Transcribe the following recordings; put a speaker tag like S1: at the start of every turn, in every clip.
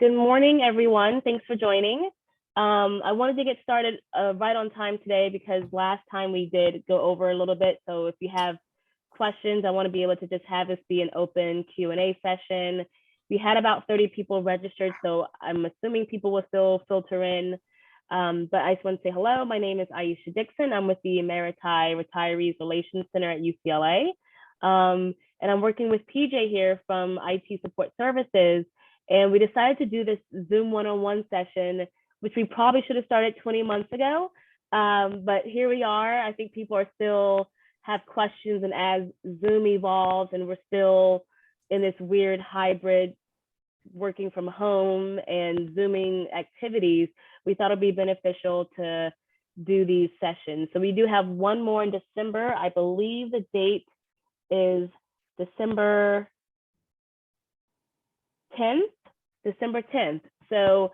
S1: Good morning, everyone. Thanks for joining. I wanted to get started right on time today because last time we did go over a little bit. So if you have questions, I want to be able to just have this be an open Q&A session. We had about 30 people registered, so I'm assuming people will still filter in. But I just want to say hello. My name is Ayesha Dixon. I'm with the Emeriti Retirees Relations Center at UCLA. And I'm working with PJ here from IT Support Services. And we decided to do this Zoom one-on-one session, which we probably should have started 20 months ago. But here we are. I think people are still have questions, and as Zoom evolves and we're still in this weird hybrid working from home and Zooming activities, we thought it'd be beneficial to do these sessions. So we do have one more in December. I believe the date is December 10th. So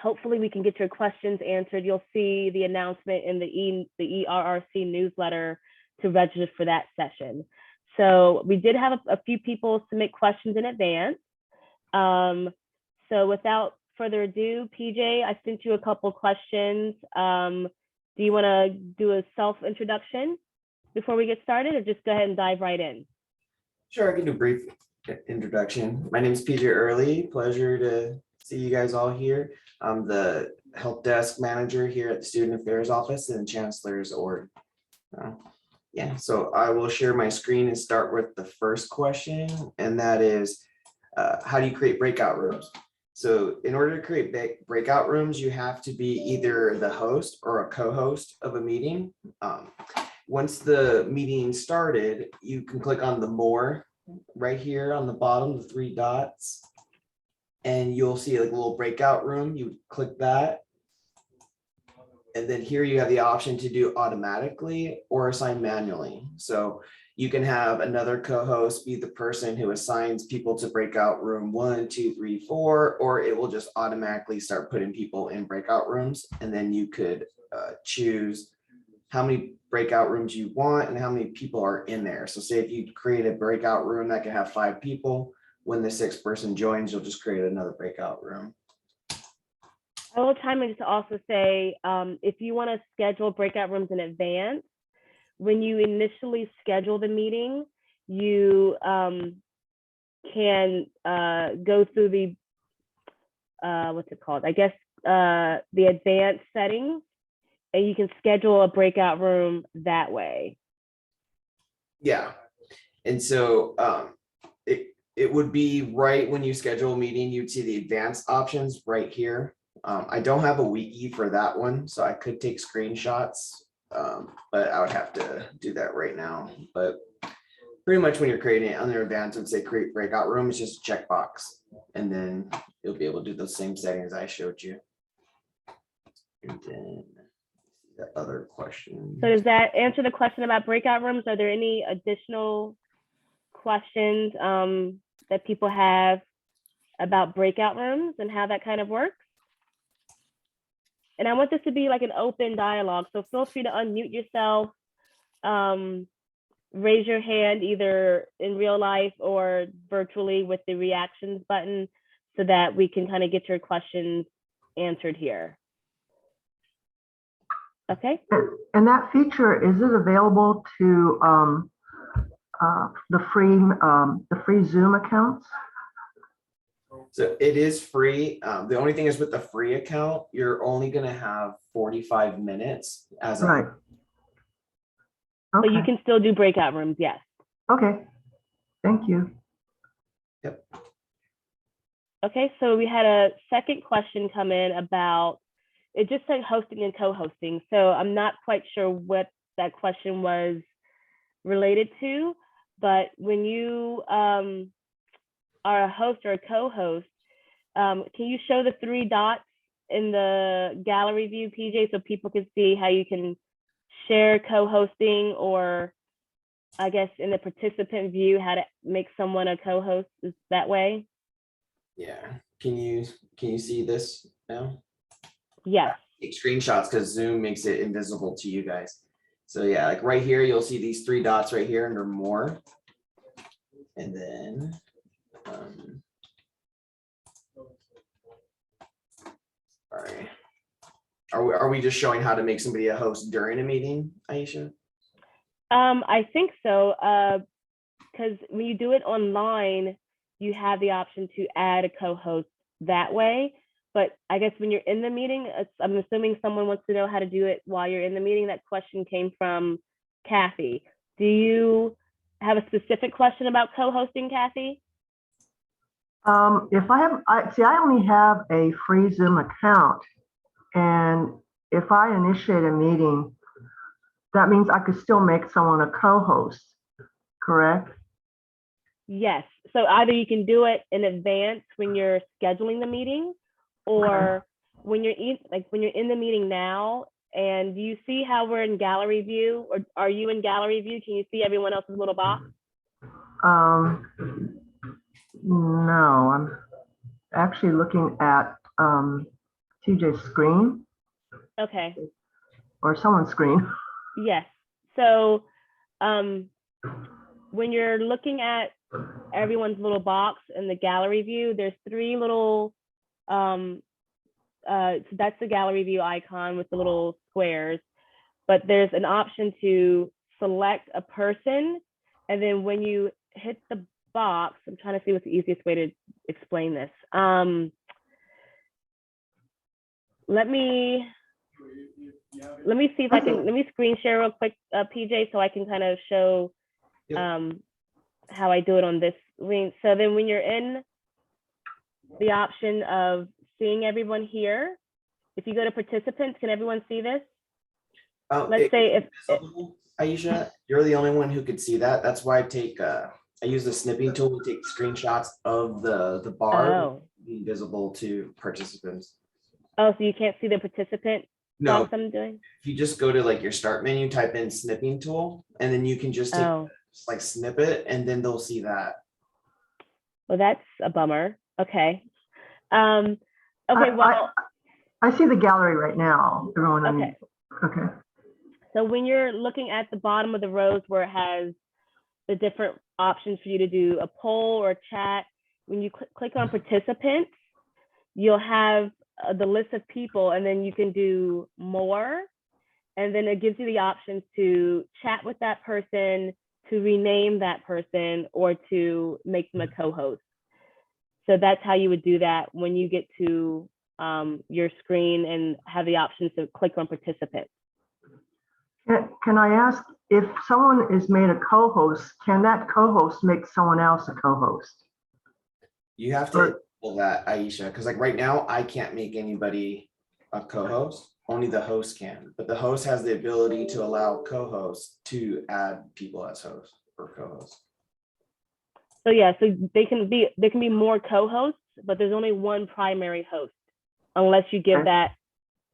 S1: hopefully we can get your questions answered. You'll see the announcement in the ERRC newsletter to register for that session. So we did have a few people submit questions in advance. So without further ado, PJ, I sent you a couple questions. Do you want to do a self-introduction before we get started, or just go ahead and dive right in?
S2: Sure, I can do a brief introduction. My name is PJ Earley. Pleasure to see you guys all here. I'm the help desk manager here at the Student Affairs Office in Chancellor's org. Yeah, so I will share my screen and start with the first question, and that is, how do you create breakout rooms? So in order to create breakout rooms, you have to be either the host or a co-host of a meeting. Once the meeting started, you can click on the more right here on the bottom, the three dots, and you'll see like a little breakout room. You click that. And then here you have the option to do automatically or assign manually. So you can have another co-host be the person who assigns people to breakout room 1, 2, 3, 4, or it will just automatically start putting people in breakout rooms. And then you could choose how many breakout rooms you want and how many people are in there. So say if you create a breakout room that can have 5 people, when the 6th person joins, you'll just create another breakout room.
S1: I will chime in to also say, if you want to schedule breakout rooms in advance, when you initially schedule the meeting, you can go through the, what's it called? I guess the advanced settings, and you can schedule a breakout room that way. Yeah.
S2: And so it would be right when you schedule a meeting, you'd see the advanced options right here. I don't have a wiki for that one, so I could take screenshots, but I would have to do that right now. But pretty much when you're creating it under advanced, it would say create breakout room. It's just a checkbox, and then you'll be able to do those same settings I showed you. And then the other question.
S1: So does that answer the question about breakout rooms? Are there any additional questions that people have about breakout rooms and how that kind of works? And I want this to be like an open dialogue, so feel free to unmute yourself, raise your hand either in real life or virtually with the reactions button so that we can kind of get your questions answered here. Okay.
S3: And that feature, is it available to the free Zoom accounts?
S2: So it is free. The only thing is with the free account, you're only going to have 45 minutes as
S3: right. Okay.
S1: But you can still do breakout rooms, yes.
S3: Okay, thank you.
S2: Yep.
S1: Okay, so we had a second question come in about, it just said hosting and co-hosting. So I'm not quite sure what that question was related to, but when you are a host or a co-host, can you show the 3 dots in the gallery view, PJ, so people can see how you can share co-hosting, or I guess in the participant view, how to make someone a co-host is that way?
S2: Yeah, can you see this now?
S1: Yes.
S2: Take screenshots because Zoom makes it invisible to you guys. So yeah, like right here, you'll see these 3 dots right here under more. And then Sorry. Are we just showing how to make somebody a host during a meeting, Ayesha?
S1: I think so, because when you do it online, you have the option to add a co-host that way. But I guess when you're in the meeting, I'm assuming someone wants to know how to do it while you're in the meeting. That question came from Kathy. Do you have a specific question about co-hosting, Kathy?
S3: If I only have a free Zoom account, and if I initiate a meeting, that means I could still make someone a co-host, correct?
S1: Yes. So either you can do it in advance when you're scheduling the meeting, or when you're in the meeting now. And do you see how we're in gallery view, or are you in gallery view? Can you see everyone else's little box?
S3: No, I'm actually looking at TJ's screen
S1: Okay.
S3: or someone's screen.
S1: Yes. So when you're looking at everyone's little box in the gallery view, there's three little, so that's the gallery view icon with the little squares, but there's an option to select a person. And then when you hit the box, I'm trying to see what's the easiest way to explain this. Let me see if I can, let me screen share real quick, PJ, so I can kind of show how I do it on this link. So then when you're in the option of seeing everyone here, if you go to participants, can everyone see this? Let's say if
S2: Ayesha, you're the only one who could see that. That's why I use the snipping tool to take screenshots of the bar being visible to participants.
S1: Oh, so you can't see the participant?
S2: No,
S1: I'm doing.
S2: if you just go to like your start menu, type in snipping tool, and then you can just take just like snip it, and then they'll see that.
S1: Well, that's a bummer. Okay. Okay. Well,
S3: I see the gallery right now. Everyone.
S1: Okay.
S3: Okay.
S1: So when you're looking at the bottom of the rows where it has the different options for you to do a poll or a chat, when you click on participants, you'll have the list of people, and then you can do more, and then it gives you the options to chat with that person, to rename that person, or to make them a co-host. So that's how you would do that when you get to your screen and have the options to click on participants.
S3: Can I ask, if someone is made a co-host, can that co-host make someone else a co-host?
S2: You have to pull that, Ayesha, because like right now I can't make anybody a co-host. Only the host can, but the host has the ability to allow co-hosts to add people as hosts or co-hosts.
S1: So yeah, so there can be more co-hosts, but there's only one primary host, unless you give that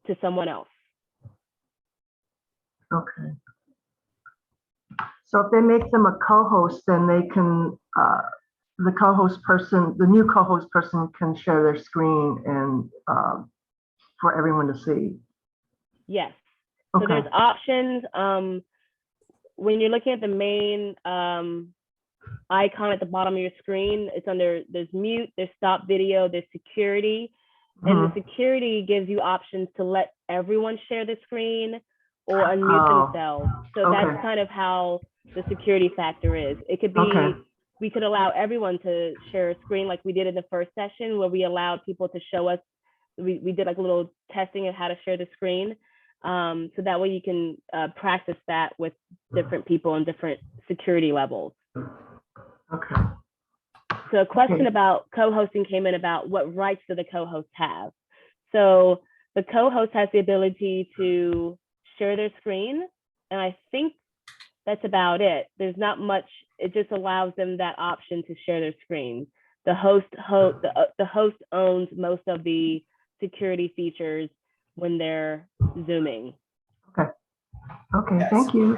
S1: to someone else.
S3: Okay. So if they make them a co-host, then they can, the co-host person, the new co-host person can share their screen and for everyone to see.
S1: Yes. So there's options. When you're looking at the main icon at the bottom of your screen, it's under, there's mute, there's stop video, there's security. And the security gives you options to let everyone share the screen or unmute themselves. So that's kind of how the security factor is. It could be, we could allow everyone to share a screen like we did in the first session, where we allowed people to show us, we did like a little testing of how to share the screen. So that way you can practice that with different people and different security levels.
S3: Okay.
S1: So a question about co-hosting came in about what rights do the co-hosts have? So the co-host has the ability to share their screen, and I think that's about it. There's not much, it just allows them that option to share their screen. The host owns most of the security features when they're Zooming.
S3: Okay, thank you.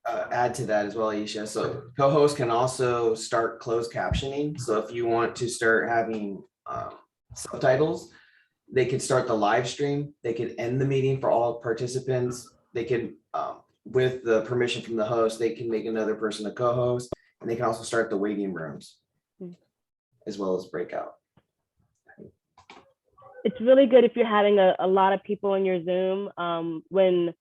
S2: Add to that as well, Ayesha. So co-host can also start closed captioning. So if you want to start having subtitles, they can start the live stream. They can end the meeting for all participants. They can, with the permission from the host, they can make another person a co-host, and they can also start the waiting rooms as well as breakout.
S1: It's really good if you're having a lot of people in your Zoom. When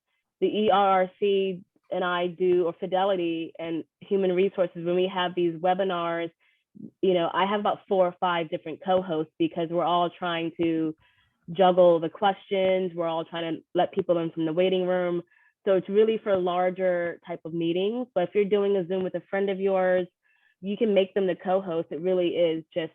S1: the ERRC and I do, or Fidelity and Human Resources, when we have these webinars, I have about 4 or 5 different co-hosts because we're all trying to juggle the questions. We're all trying to let people in from the waiting room. So it's really for larger type of meetings. But if you're doing a Zoom with a friend of yours, you can make them the co-host. It really is just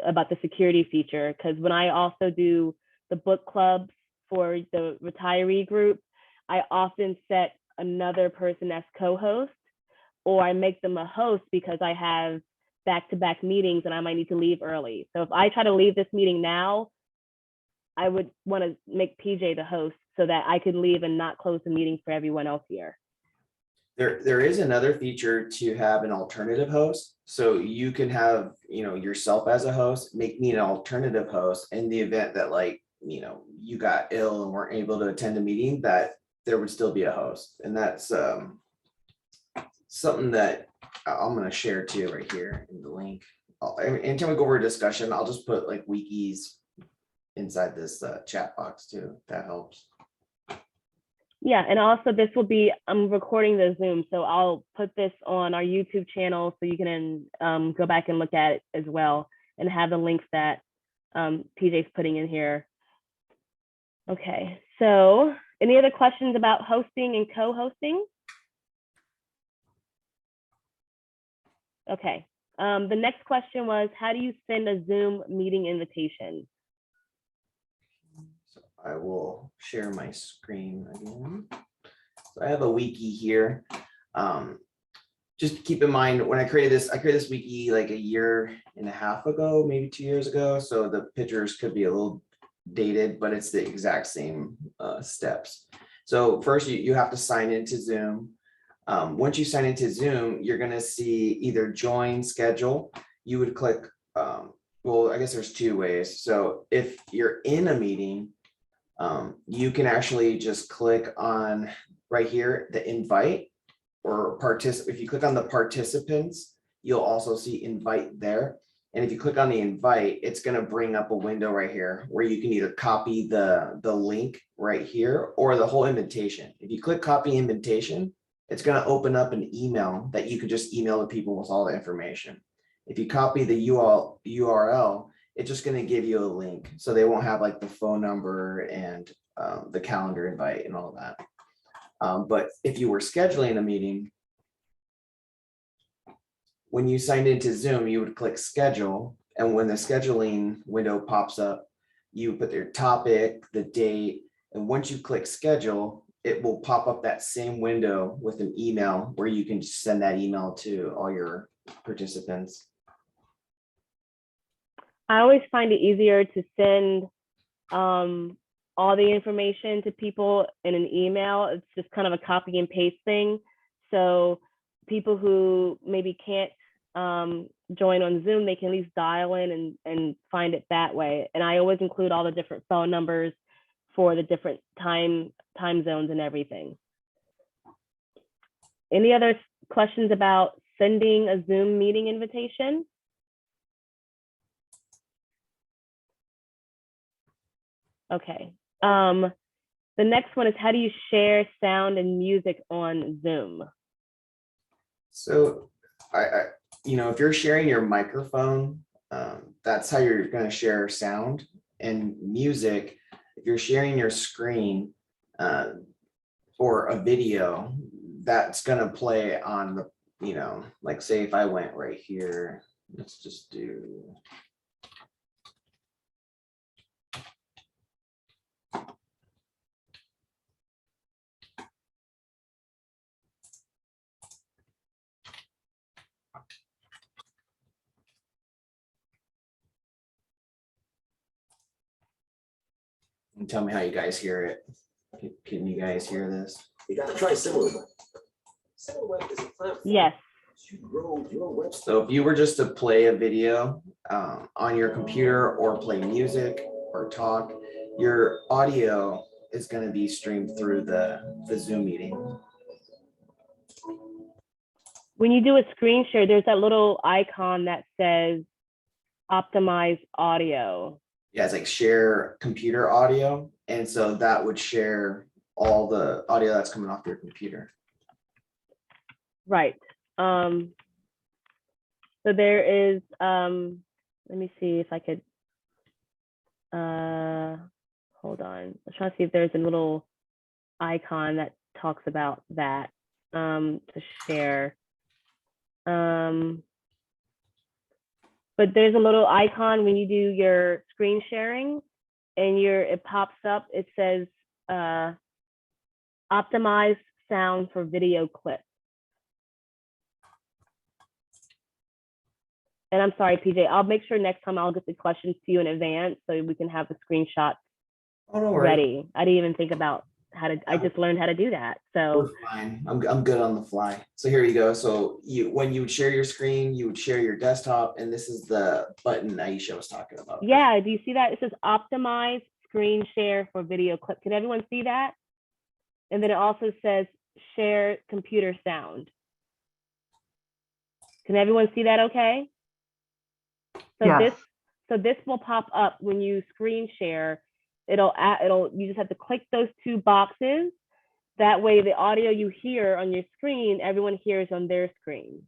S1: about the security feature. Because when I also do the book clubs for the retiree group, I often set another person as co-host, or I make them a host because I have back-to-back meetings and I might need to leave early. So if I try to leave this meeting now, I would want to make PJ the host so that I could leave and not close the meeting for everyone else here.
S2: There is another feature to have an alternative host. So you can have, yourself as a host, make me an alternative host in the event that you got ill and weren't able to attend a meeting, that there would still be a host. And that's something that I'm going to share too right here in the link. Anytime we go over a discussion, I'll just put wikis inside this chat box too. That helps.
S1: Yeah, and also I'm recording the Zoom, so I'll put this on our YouTube channel so you can go back and look at it as well and have the links that PJ's putting in here. Okay, so any other questions about hosting and co-hosting? Okay, the next question was, how do you send a Zoom meeting invitation?
S2: So I will share my screen again. So I have a wiki here. Just keep in mind, when I created this wiki like 1.5 years ago, maybe 2 years ago. So the pictures could be a little dated, but it's the exact same steps. So first you have to sign into Zoom. Once you sign into Zoom, you're going to see either join schedule. You would click, well, I guess there's 2 ways. So if you're in a meeting, you can actually just click on right here, the invite, or if you click on the participants, you'll also see invite there. And if you click on the invite, it's going to bring up a window right here where you can either copy the link right here or the whole invitation. If you click copy invitation, it's going to open up an email that you could just email to people with all the information. If you copy the URL, it's just going to give you a link. So they won't have the phone number and the calendar invite and all that. But if you were scheduling a meeting, when you signed into Zoom, you would click schedule. And when the scheduling window pops up, you put your topic, the date, and once you click schedule, it will pop up that same window with an email where you can just send that email to all your participants.
S1: I always find it easier to send all the information to people in an email. It's just kind of a copy and paste thing. So people who maybe can't join on Zoom, they can at least dial in and find it that way. And I always include all the different phone numbers for the different time zones and everything. Any other questions about sending a Zoom meeting invitation? Okay. The next one is, how do you share sound and music on Zoom?
S2: So if you're sharing your microphone, that's how you're going to share sound and music. If you're sharing your screen or a video, that's going to play on the, say if I went right here, let's just do. And tell me how you guys hear it. Can you guys hear this?
S4: You gotta try SimilarWeb. SimilarWeb is a platform.
S1: Yes.
S4: You grow your website.
S2: So if you were just to play a video on your computer or play music or talk, your audio is going to be streamed through the Zoom meeting.
S1: When you do a screen share, there's that little icon that says optimize audio.
S2: Yeah, it's like share computer audio. And so that would share all the audio that's coming off your computer.
S1: Right. So there is, let me see if I could, hold on. I'm trying to see if there's a little icon that talks about that to share. But there's a little icon when you do your screen sharing and it pops up, it says optimize sound for video clip. And I'm sorry, PJ, I'll make sure next time I'll get the questions to you in advance so we can have the screenshot
S2: Oh, no worries.
S1: ready. I didn't even think about I just learned how to do that. So
S2: We're fine. I'm good on the fly. So here you go. So when you would share your screen, you would share your desktop, and this is the button Ayesha was talking about.
S1: yeah, do you see that? It says optimize screen share for video clip. Can everyone see that? And then it also says share computer sound. Can everyone see that okay? So
S3: Yes.
S1: this will pop up when you screen share. You just have to click those two boxes. That way the audio you hear on your screen, everyone hears on their screen.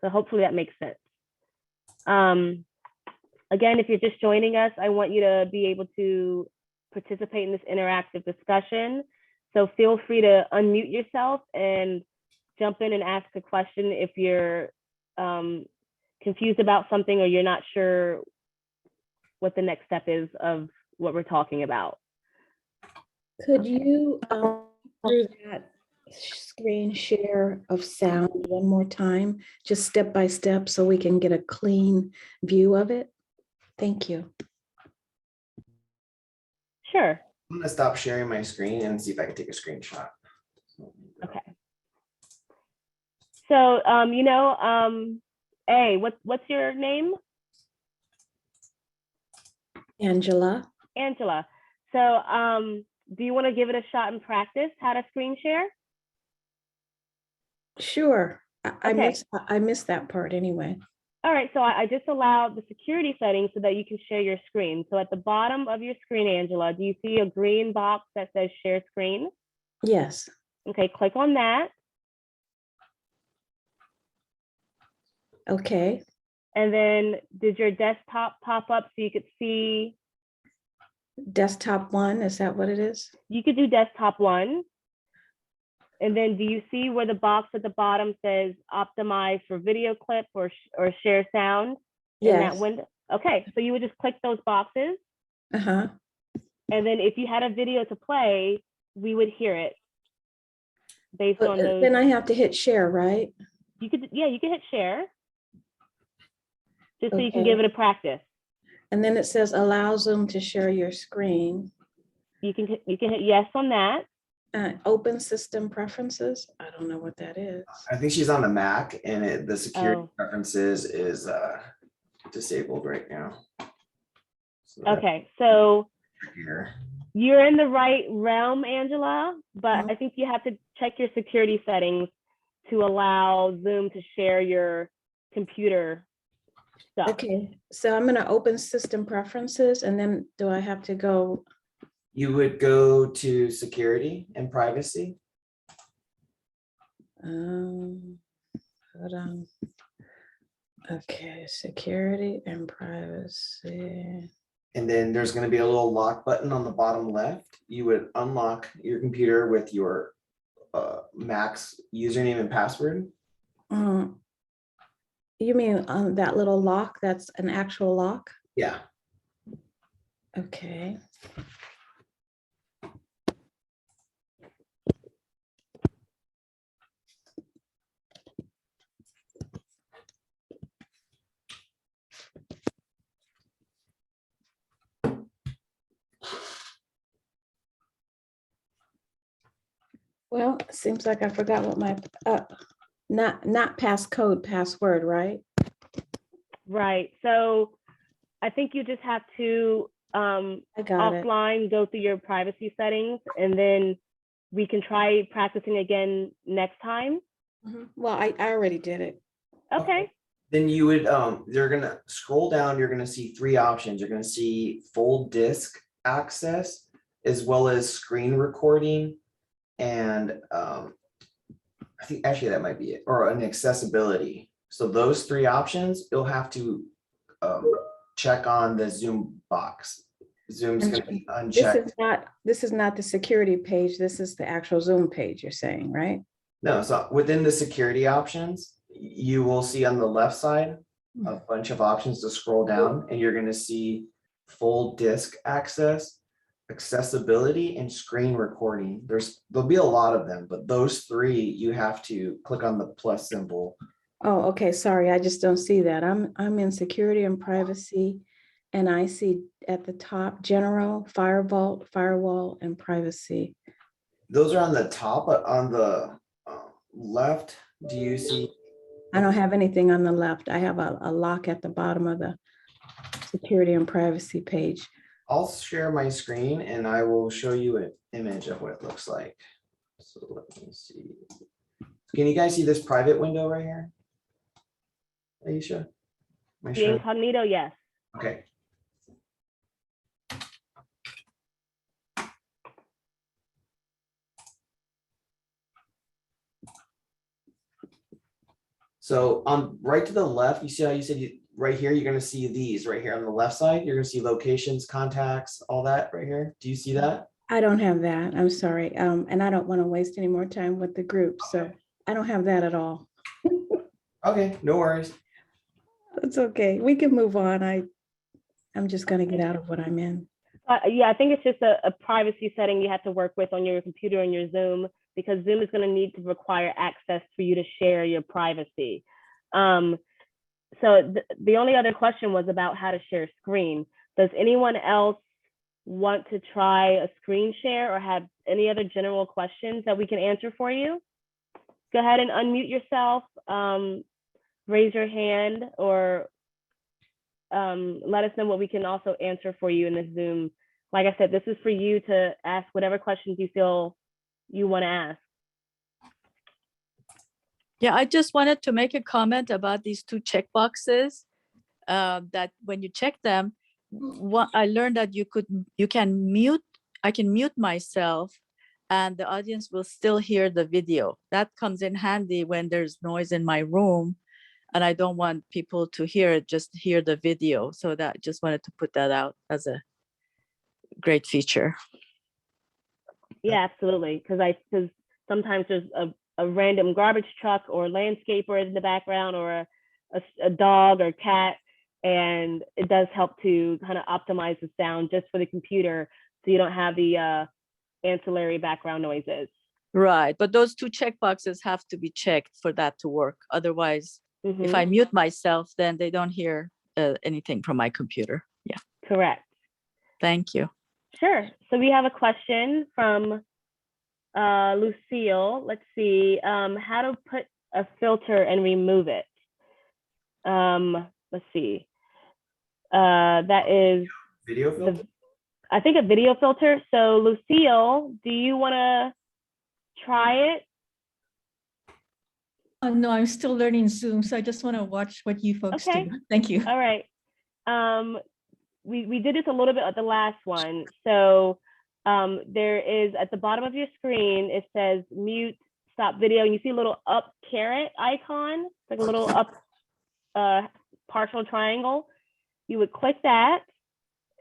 S1: So hopefully that makes sense. Again, if you're just joining us, I want you to be able to participate in this interactive discussion. So feel free to unmute yourself and jump in and ask a question if you're confused about something or you're not sure what the next step is of what we're talking about.
S5: Could you do that screen share of sound one more time, just step by step, so we can get a clean view of it? Thank you.
S1: Sure.
S2: I'm gonna stop sharing my screen and see if I can take a screenshot.
S1: Okay. So, A, what's your name?
S5: Angela?
S1: Angela. So, do you want to give it a shot and practice how to screen share?
S5: Sure.
S1: Okay.
S5: I missed that part anyway.
S1: All right, so I just allowed the security settings so that you can share your screen. So at the bottom of your screen, Angela, do you see a green box that says share screen?
S5: Yes.
S1: Okay, click on that.
S5: Okay.
S1: And then did your desktop pop up so you could see?
S5: Desktop one, is that what it is?
S1: You could do desktop one. And then do you see where the box at the bottom says optimize for video clip or share sound in that
S5: Yes.
S1: window? Okay, so you would just click those boxes.
S5: Uh-huh.
S1: And then if you had a video to play, we would hear it based on those.
S5: Then I have to hit share, right?
S1: You could hit share. Just so you can
S5: Okay.
S1: give it a practice.
S5: And then it says allow Zoom to share your screen.
S1: You can hit yes on that.
S5: Open system preferences. I don't know what that is.
S2: I think she's on a Mac, and the security
S1: Oh.
S2: preferences is disabled right now. So that's
S1: Okay, so
S2: trickier.
S1: you're in the right realm, Angela, but
S5: Mhm.
S1: I think you have to check your security settings to allow Zoom to share your computer stuff.
S5: Okay, so I'm gonna open system preferences, and then do I have to go?
S2: You would go to security and privacy.
S5: Hold on. Okay, security and privacy.
S2: And then there's going to be a little lock button on the bottom left. You would unlock your computer with your Mac's username and password.
S5: You mean on that little lock? That's an actual lock?
S2: Yeah.
S5: Okay. Well, it seems like I forgot what my, not passcode, password, right?
S1: Right, so I think you just have to
S5: I got it.
S1: offline go through your privacy settings, and then we can try practicing again next time.
S5: Well, I already did it.
S1: Okay.
S2: Then you would, you're gonna scroll down, you're gonna see three options. You're gonna see full disk access as well as screen recording. And I think actually that might be it, or an accessibility. So those three options, you'll have to check on the Zoom box. Zoom's gonna be unchecked.
S5: This is not the security page. This is the actual Zoom page you're saying, right?
S2: No, so within the security options, you will see on the left side a bunch of options to scroll down, and you're gonna see full disk access, accessibility, and screen recording. There'll be a lot of them, but those three, you have to click on the plus symbol.
S5: Oh, okay, sorry, I just don't see that. I'm in security and privacy, and I see at the top, general, firewall, and privacy.
S2: Those are on the top, but on the left, do you see?
S5: I don't have anything on the left. I have a lock at the bottom of the security and privacy page.
S2: I'll share my screen and I will show you an image of what it looks like. So let me see. Can you guys see this private window right here? Ayesha? Am I
S1: The
S2: sure?
S1: incognito, yes.
S2: Okay. So on right to the left, you see how you said right here, you're gonna see these right here on the left side. You're gonna see locations, contacts, all that right here. Do you see that?
S5: I don't have that. I'm sorry. And I don't want to waste any more time with the group. So I don't have that at all.
S2: Okay, no worries.
S5: It's okay. We can move on. I'm just going to get out of what I'm in.
S1: Yeah, I think it's just a privacy setting you have to work with on your computer and your Zoom, because Zoom is going to need to require access for you to share your privacy. So the only other question was about how to share screen. Does anyone else want to try a screen share or have any other general questions that we can answer for you? Go ahead and unmute yourself, raise your hand, or let us know what we can also answer for you in this Zoom. Like I said, this is for you to ask whatever questions you feel you want to ask.
S6: Yeah, I just wanted to make a comment about these two checkboxes. That when you check them, what I learned that you can mute. I can mute myself, and the audience will still hear the video. That comes in handy when there's noise in my room, and I don't want people to hear it, just hear the video. So that just wanted to put that out as a great feature.
S1: Yeah, absolutely. Because sometimes there's a random garbage truck or landscaper in the background, or a dog or cat, and it does help to kind of optimize the sound just for the computer, so you don't have the ancillary background noises.
S6: Right, but those two checkboxes have to be checked for that to work. Otherwise, if I mute myself, then they don't hear anything from my computer. Yeah.
S1: Correct.
S6: Thank you.
S1: Sure. So we have a question from Lucille. Let's see. How to put a filter and remove it. Let's see. That is
S2: Video filter?
S1: I think a video filter. So Lucille, do you want to try it?
S7: No, I'm still learning Zoom, so I just want to watch what you folks
S1: Okay.
S7: do. Thank you.
S1: All right. We did this a little bit at the last one. So there is at the bottom of your screen, it says mute, stop video, and you see a little up caret icon, it's like a little up partial triangle. You would click that,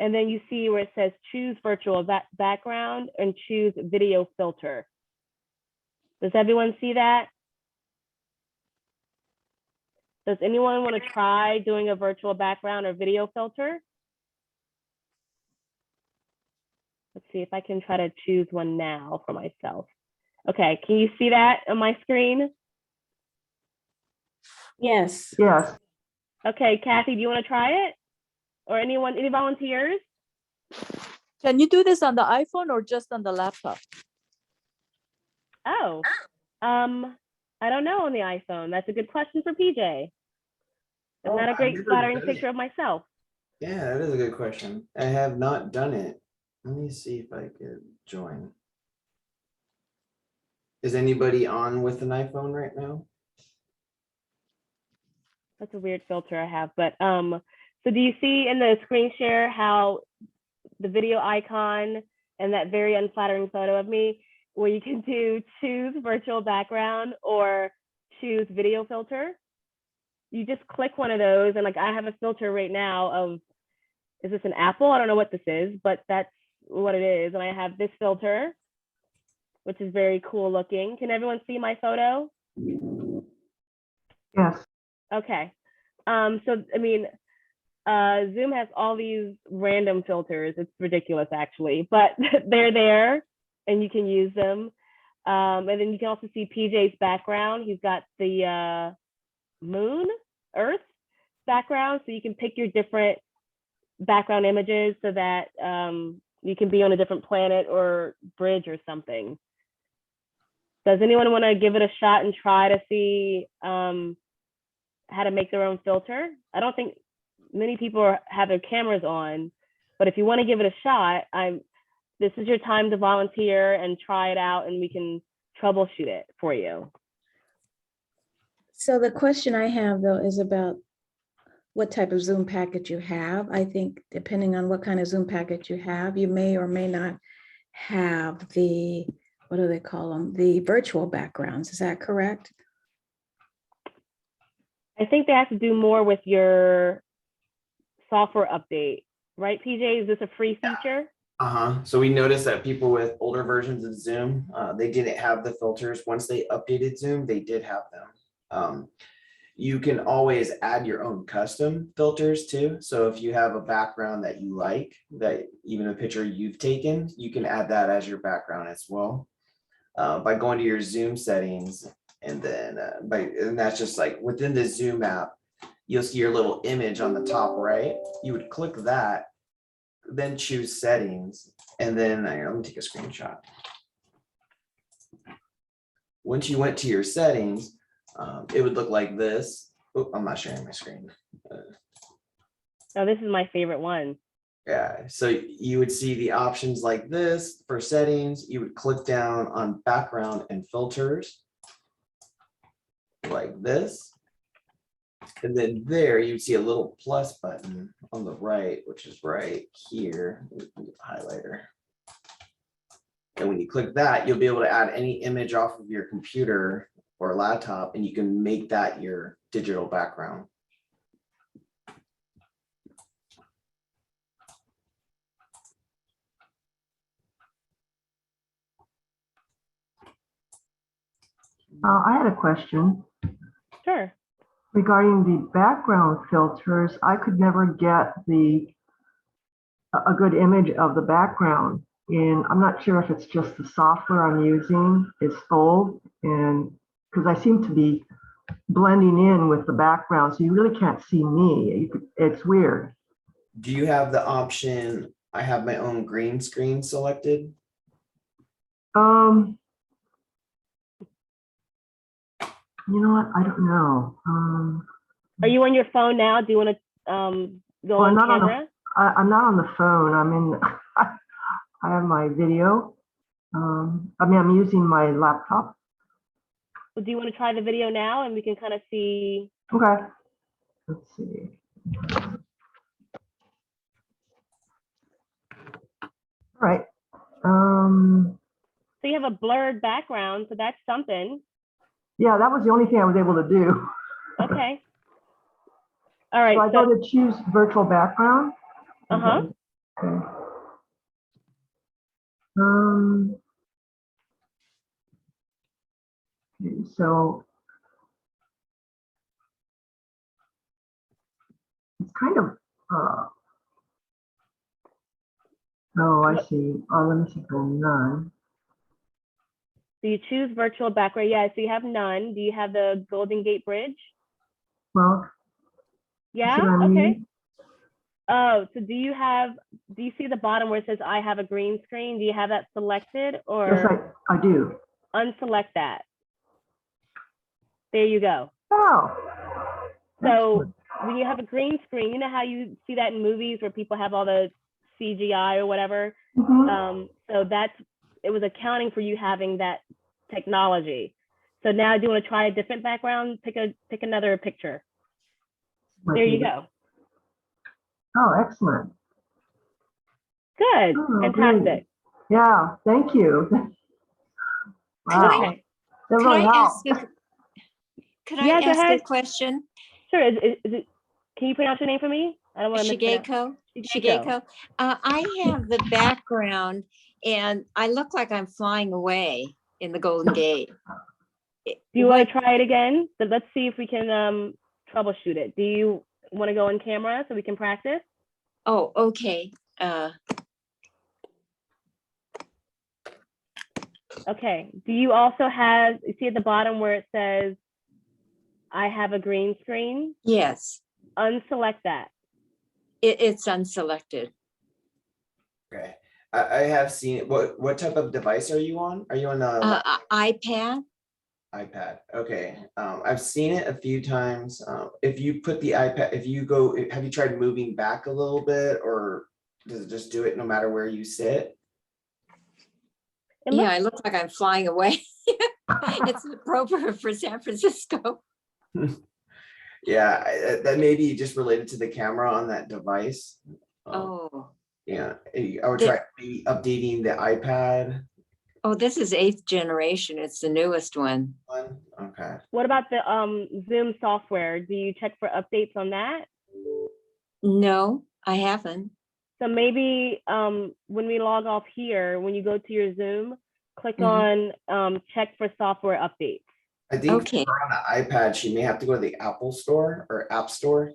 S1: and then you see where it says choose virtual background and choose video filter. Does everyone see that? Does anyone want to try doing a virtual background or video filter? Let's see if I can try to choose one now for myself. Okay, can you see that on my screen?
S5: Yes.
S3: Yes.
S1: Okay, Kathy, do you want to try it? Or anyone, any volunteers?
S6: Can you do this on the iPhone or just on the laptop?
S1: Oh, I don't know on the iPhone. That's a good question for PJ. Isn't that a great flattering picture of myself?
S2: Yeah, that is a good question. I have not done it. Let me see if I could join. Is anybody on with an iPhone right now?
S1: That's a weird filter I have, but so do you see in the screen share how the video icon and that very unflattering photo of me, where you can do choose virtual background or choose video filter? You just click one of those, and like I have a filter right now of, is this an apple? I don't know what this is, but that's what it is. And I have this filter, which is very cool looking. Can everyone see my photo?
S3: Yes.
S1: Okay. So, I mean, Zoom has all these random filters. It's ridiculous, actually, but they're there and you can use them. And then you can also see PJ's background. He's got the moon, Earth background. So you can pick your different background images so that you can be on a different planet or bridge or something. Does anyone want to give it a shot and try to see how to make their own filter? I don't think many people have their cameras on, but if you want to give it a shot, this is your time to volunteer and try it out, and we can troubleshoot it for you.
S5: So the question I have though is about what type of Zoom package you have. I think depending on what kind of Zoom package you have, you may or may not have the, what do they call them? The virtual backgrounds. Is that correct?
S1: I think they have to do more with your software update, right, PJ? Is this a free feature?
S2: So we noticed that people with older versions of Zoom, they didn't have the filters. Once they updated Zoom, they did have them. You can always add your own custom filters too. So if you have a background that you like, that even a picture you've taken, you can add that as your background as well. By going to your Zoom settings, and then and that's just like within the Zoom app, you'll see your little image on the top right. You would click that, then choose settings, and then let me take a screenshot. Once you went to your settings, it would look like this. Oh, I'm not sharing my screen.
S1: Oh, this is my favorite one.
S2: Yeah, so you would see the options like this for settings. You would click down on background and filters like this. And then there you'd see a little plus button on the right, which is right here. Highlighter. And when you click that, you'll be able to add any image off of your computer or laptop, and you can make that your digital background.
S3: I had a question
S1: Sure.
S3: regarding the background filters. I could never get a good image of the background. And I'm not sure if it's just the software I'm using is old, and because I seem to be blending in with the background, so you really can't see me. It's weird.
S2: Do you have the option, I have my own green screen selected?
S3: You know what? I don't know.
S1: Are you on your phone now? Do you want to go on camera?
S3: I'm not on the phone. I'm in. I have my video. I mean, I'm using my laptop.
S1: Do you want to try the video now, and we can kind of see?
S3: Okay. Let's see. All right.
S1: So you have a blurred background, so that's something.
S3: Yeah, that was the only thing I was able to do.
S1: Okay. All right.
S3: So I go to choose virtual background.
S1: Uh-huh.
S3: Okay. Okay, so it's kind of, oh, I see. Oh, let me see, go none.
S1: So you choose virtual background. Yeah, so you have none. Do you have the Golden Gate Bridge?
S3: Well,
S1: Yeah,
S3: see what I
S1: okay.
S3: mean?
S1: Oh, so do you see the bottom where it says I have a green screen? Do you have that selected, or?
S3: Yes, I do.
S1: Unselect that. There you go.
S3: Oh.
S1: So when you have a green screen, you know how you see that in movies where people have all the CGI or whatever?
S3: Mm-hmm.
S1: So it was accounting for you having that technology. So now do you want to try a different background? Pick another picture. There you go.
S3: Oh, excellent.
S1: Good,
S3: Oh,
S1: fantastic.
S3: great. Yeah, thank you. Wow,
S1: Okay,
S3: that
S8: Could
S3: really
S8: I ask
S3: helped.
S8: could
S1: Yeah,
S8: I
S1: go
S8: ask a
S1: ahead.
S8: question?
S1: Sure. Is it? Can you pronounce your name for me? I don't want to mispronounce.
S8: Shigeko?
S1: Shigeko.
S8: I have the background and I look like I'm flying away in the Golden Gate.
S1: Do you want to try it again? So let's see if we can troubleshoot it. Do you want to go on camera so we can practice?
S8: Oh, okay.
S1: Okay. Do you also have, you see at the bottom where it says, I have a green screen?
S8: Yes,
S1: Unselect that.
S8: it's unselected.
S2: Okay. I have seen it. What type of device are you on? Are you on a
S8: iPad?
S2: iPad? Okay. I've seen it a few times. If you put the iPad, if you go, have you tried moving back a little bit, or does it just do it no matter where you sit?
S8: Yeah, I look like I'm flying away. It's appropriate for San Francisco.
S2: Yeah, that may be just related to the camera on that device.
S8: Oh,
S2: Yeah, I would try maybe updating the iPad
S8: oh, this is 8th generation. It's the newest one.
S2: one. Okay.
S1: What about the Zoom software? Do you check for updates on that?
S8: No, I haven't.
S1: So maybe when we log off here, when you go to your Zoom, click on check for software updates.
S2: I think
S8: Okay.
S2: for on the iPad, she may have to go to the Apple Store or App Store.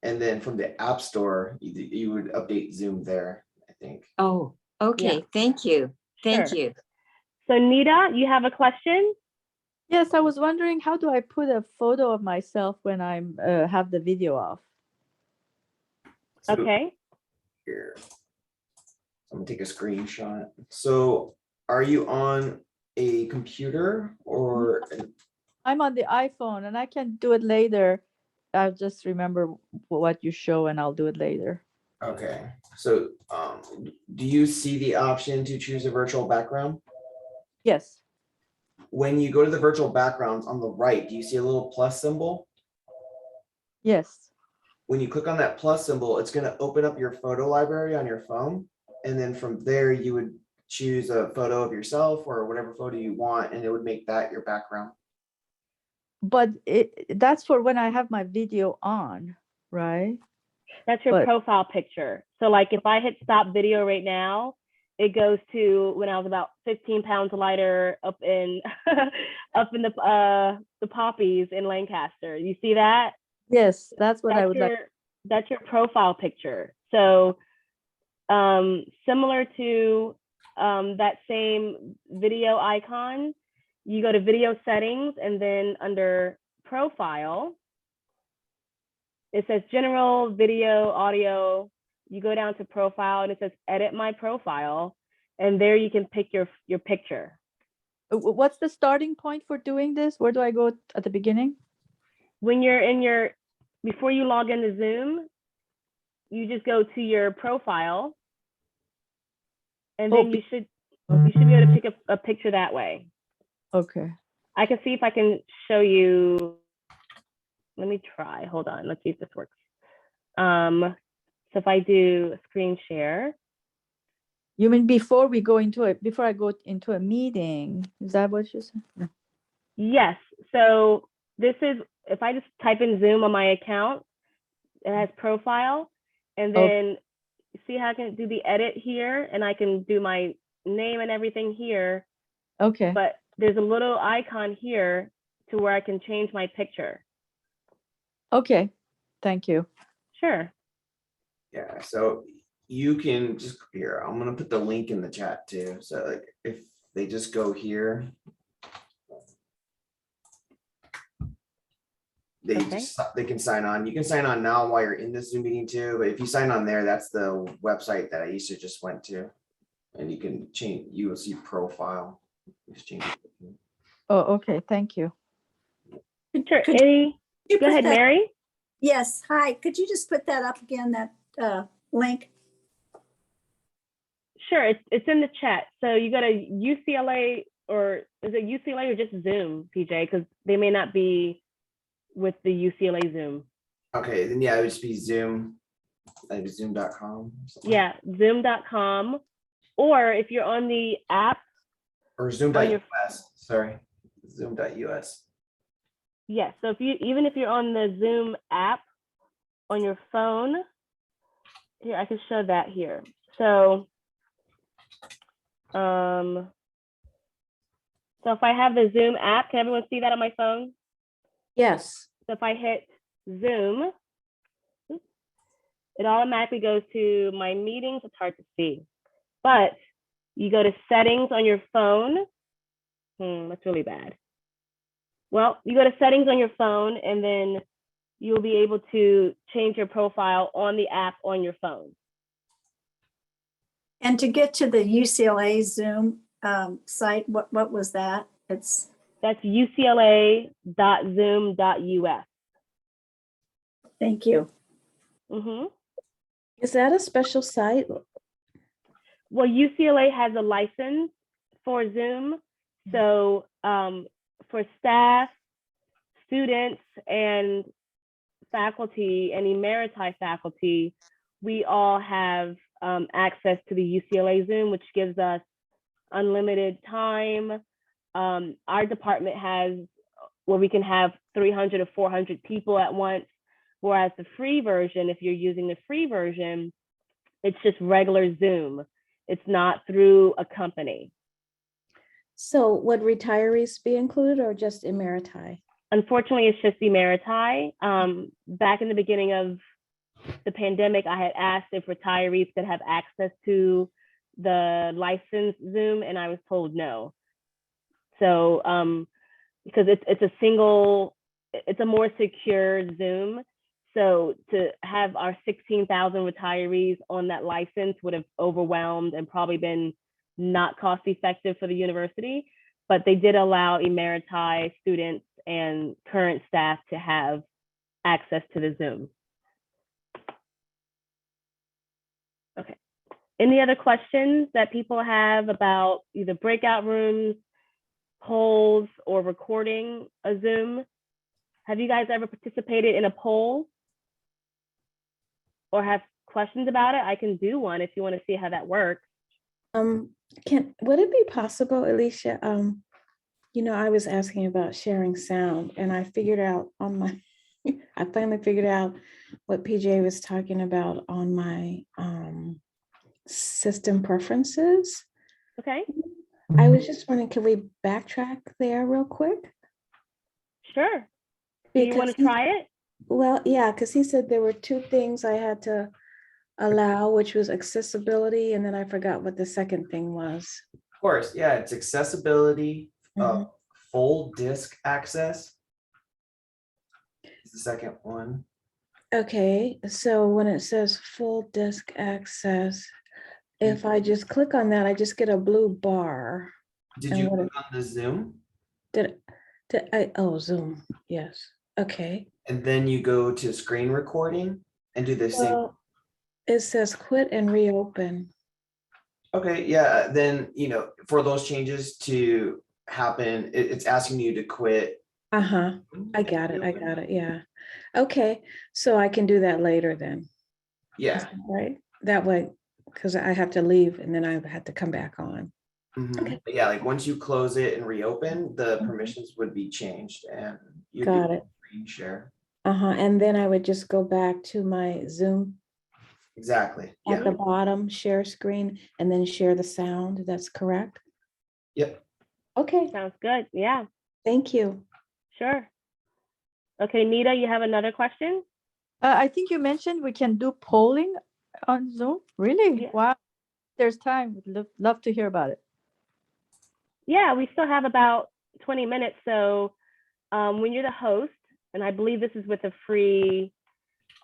S2: And then from the App Store, you would update Zoom there, I think.
S8: Oh, okay.
S1: Yeah.
S8: Thank you. Thank
S1: Sure.
S8: you.
S1: So Nita, you have a question?
S6: Yes, I was wondering, how do I put a photo of myself when I'm have the video off?
S2: So
S1: Okay.
S2: here, I'm gonna take a screenshot. So are you on a computer or?
S6: I'm on the iPhone and I can do it later. I'll just remember what you show and I'll do it later.
S2: Okay, so do you see the option to choose a virtual background?
S6: Yes.
S2: When you go to the virtual backgrounds on the right, do you see a little plus symbol?
S6: Yes.
S2: When you click on that plus symbol, it's going to open up your photo library on your phone. And then from there, you would choose a photo of yourself or whatever photo you want, and it would make that your background.
S6: But that's for when I have my video on, right?
S1: That's your
S6: But-
S1: profile picture. So like if I hit stop video right now, it goes to when I was about 15 pounds lighter up in up in the poppies in Lancaster. You see that?
S6: Yes, that's what I would like.
S1: That's your profile picture. So similar to that same video icon, you go to video settings and then under profile, it says general video audio. You go down to profile and it says edit my profile, and there you can pick your picture.
S6: What's the starting point for doing this? Where do I go at the beginning?
S1: When you're in your, before you log into Zoom, you just go to your profile, and then you should be able to pick a picture that way.
S6: Okay.
S1: I can see if I can show you. Let me try. Hold on. Let's see if this works. So if I do a screen share.
S6: You mean before I go into a meeting? Is that what you said? No.
S1: Yes. So this is, if I just type in Zoom on my account, it has profile, and then see how I can do the edit here, and I can do my name and everything here.
S6: Okay.
S1: But there's a little icon here to where I can change my picture.
S6: Okay. Thank you.
S1: Sure.
S2: Yeah, so you can just here, I'm gonna put the link in the chat too. So like if they just go here, they can sign on. You can sign on now while you're in this Zoom meeting too, but if you sign on there, that's the website that Ayesha just went to. And you can change, you will see profile. Just change it.
S6: Oh, okay. Thank you.
S1: Sure.
S9: Could
S1: Go ahead, Mary.
S9: Yes, hi. Could you just put that up again, that link?
S1: Sure, it's in the chat. So you go to UCLA, or is it UCLA or just Zoom, PJ? Because they may not be with the UCLA Zoom.
S2: Okay, then yeah, it would just be Zoom, like zoom.com.
S1: Yeah, zoom.com. Or if you're on the app,
S2: Or
S1: on your-
S2: zoom.us, sorry, zoom.us.
S1: yes. So even if you're on the Zoom app on your phone, here, I can show that here. So, so if I have the Zoom app, can everyone see that on my phone?
S5: Yes.
S1: So if I hit Zoom, it automatically goes to my meetings. It's hard to see, but you go to settings on your phone. That's really bad. Well, you go to settings on your phone and then you'll be able to change your profile on the app on your phone.
S9: And to get to the UCLA Zoom site, what was that? That's
S1: ucla.zoom.us.
S9: Thank you.
S5: Is that a special site?
S1: Well, UCLA has a license for Zoom. So for staff, students, and faculty and Emeriti faculty, we all have access to the UCLA Zoom, which gives us unlimited time. Our department has where we can have 300 or 400 people at once, whereas the free version, if you're using the free version, it's just regular Zoom. It's not through a company.
S5: So would retirees be included or just Emeriti?
S1: Unfortunately, it's just Emeriti. Back in the beginning of the pandemic, I had asked if retirees could have access to the licensed Zoom, and I was told no. So because it's a more secure Zoom. So to have our 16,000 retirees on that license would have overwhelmed and probably been not cost effective for the university, but they did allow Emeriti students and current staff to have access to the Zoom. Okay. Any other questions that people have about either breakout rooms, polls, or recording a Zoom? Have you guys ever participated in a poll or have questions about it? I can do one if you want to see how that works.
S5: Would it be possible, Ayesha? I was asking about sharing sound, and I figured out on my, I finally figured out what PJ was talking about on my system preferences.
S1: Okay.
S5: I was just wondering, can we backtrack there real quick?
S1: Sure. Do you want to try it?
S5: Well, yeah, because he said there were two things I had to allow, which was accessibility, and then I forgot what the second thing was.
S2: Of course, yeah, it's accessibility, full disk access is the second one.
S5: Okay, so when it says full disk access, if I just click on that, I just get a blue bar.
S2: Did you click on the Zoom?
S5: Zoom, yes. Okay.
S2: And then you go to screen recording and do the same.
S5: It says quit and reopen.
S2: Okay, yeah, then, for those changes to happen, it's asking you to quit.
S5: I got it, yeah. Okay, so I can do that later then.
S2: Yeah.
S5: Right, that way, because I have to leave and then I have to come back on. Okay.
S2: But yeah, like once you close it and reopen, the permissions would be changed and you
S5: Got it.
S2: Screen share.
S5: And then I would just go back to my Zoom.
S2: Exactly.
S5: At the bottom, share screen, and then share the sound. That's correct?
S2: Yep.
S5: Okay.
S1: Sounds good. Yeah.
S5: Thank you.
S1: Sure. Okay, Nita, you have another question?
S6: I think you mentioned we can do polling on Zoom. Really?
S1: Yeah.
S6: Wow. There's time. Would love to hear about it.
S1: Yeah, we still have about 20 minutes. So when you're the host, and I believe this is with a free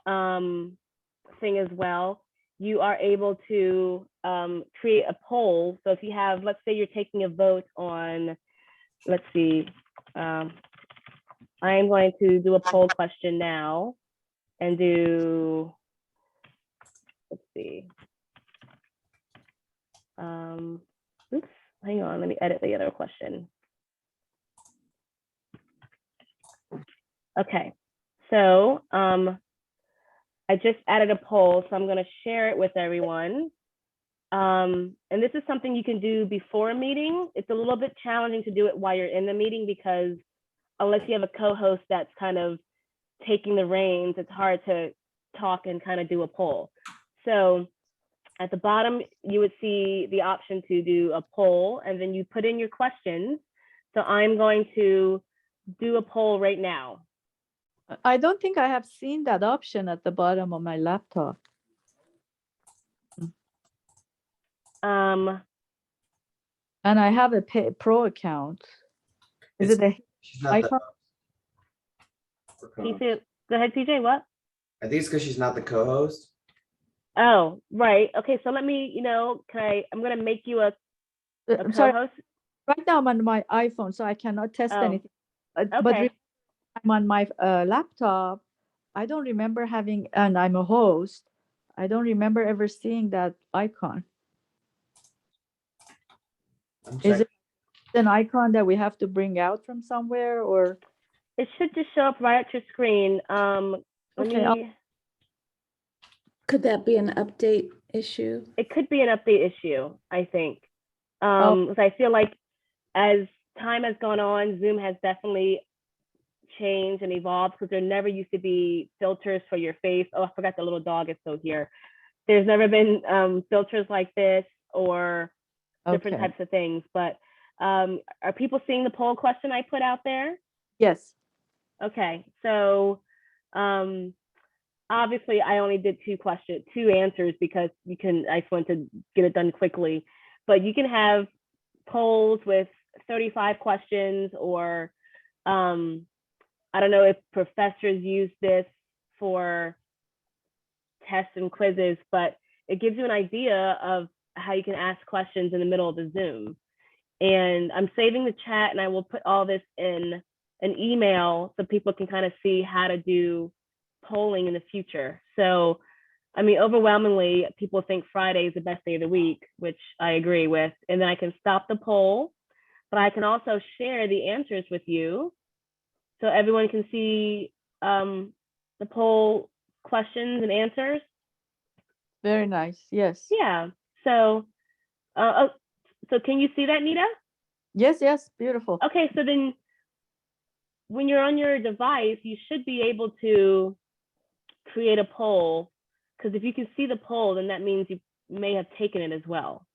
S1: thing as well, you are able to create a poll. So if you have, let's say you're taking a vote on, let's see, I am going to do a poll question now and do, let's see. Oops, hang on, let me edit the other question. Okay, so I just added a poll, so I'm going to share it with everyone. And this is something you can do before a meeting. It's a little bit challenging to do it while you're in the meeting because unless you have a co-host that's kind of taking the reins, it's hard to talk and kind of do a poll. So at the bottom, you would see the option to do a poll, and then you put in your questions. So I'm going to do a poll right now.
S6: I don't think I have seen that option at the bottom of my laptop.
S1: Um,
S6: And I have a pro account. Is it a
S2: She's not the.
S6: icon?
S1: PJ, go ahead, PJ, what?
S2: I think it's because she's not the co-host.
S1: Oh, right. Okay, so let me, I'm going to make you a
S6: I'm sorry.
S1: co-host.
S6: Right now I'm on my iPhone, so I cannot test
S1: Oh,
S6: anything. But
S1: okay.
S6: I'm on my laptop. I don't remember having, and I'm a host. I don't remember ever seeing that icon. Is it an icon that we have to bring out from somewhere, or?
S1: It should just show up right at your screen.
S5: Could that be an update issue?
S1: It could be an update issue, I think. Because I feel like as time has gone on, Zoom has definitely changed and evolved because there never used to be filters for your face. Oh, I forgot the little dog is still here. There's never been filters like this or different types of things. But are people seeing the poll question I put out there?
S6: Yes.
S1: Okay, so obviously I only did two answers because I just wanted to get it done quickly, but you can have polls with 35 questions or I don't know if professors use this for tests and quizzes, but it gives you an idea of how you can ask questions in the middle of the Zoom. And I'm saving the chat and I will put all this in an email so people can kind of see how to do polling in the future. So, I mean, overwhelmingly, people think Friday is the best day of the week, which I agree with. And then I can stop the poll, but I can also share the answers with you so everyone can see the poll questions and answers.
S6: Very nice. Yes.
S1: Yeah. So, so can you see that, Nita?
S6: Yes. Yes. Beautiful.
S1: Okay. So then when you're on your device, you should be able to create a poll, because if you can see the poll, then that means you may have taken it as well.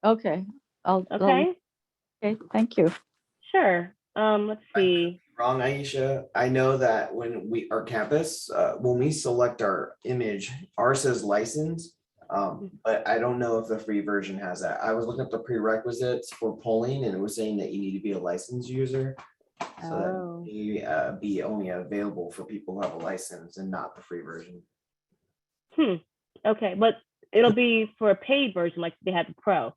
S6: Okay.
S1: Okay.
S6: Okay. Thank you.
S1: Sure. Let's see.
S2: Wrong, Ayesha. I know that when our campus, when we select our image, ours says license, but I don't know if the free version has that. I was looking up the prerequisites for polling and it was saying that you need to be a licensed user. So that may be only available for people who have a license and not the free version.
S1: Okay, but it'll be for a paid version like they have the Pro.